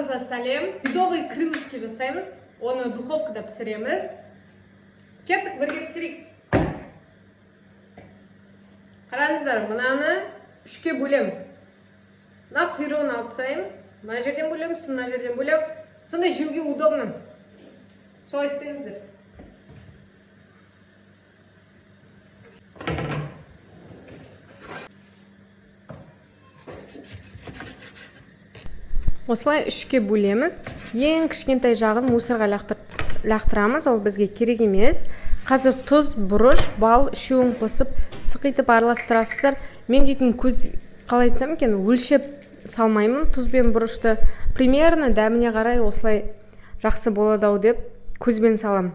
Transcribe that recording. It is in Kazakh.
Барлығыңызға сәлем. Медовый крылышки жасаймыз. Оны духовкада пісіреміз. Кеттік, бірге пісірейік. Қараңыздар, мынаны үшке бөлем. Мына құйрығын алып тастаймын. Мына жерден бөлем, мына жерден бөлем. Сонда жеуге удобно. Солай істеңіздер. Осылай үшке бөлеміз. Ең кішкентай жағын мусорға лақтырамыз, ол бізге керек емес. Қазір тұз, бұрыш, бал үшеуін қосып, сықитып араластырасыздар. Мен дейтін көз қалай айтсам екен, өлшеп салмаймын тұз бен бұрышты. Примерно дәміне қарай осылай жақсы болады ау деп көзбен салам.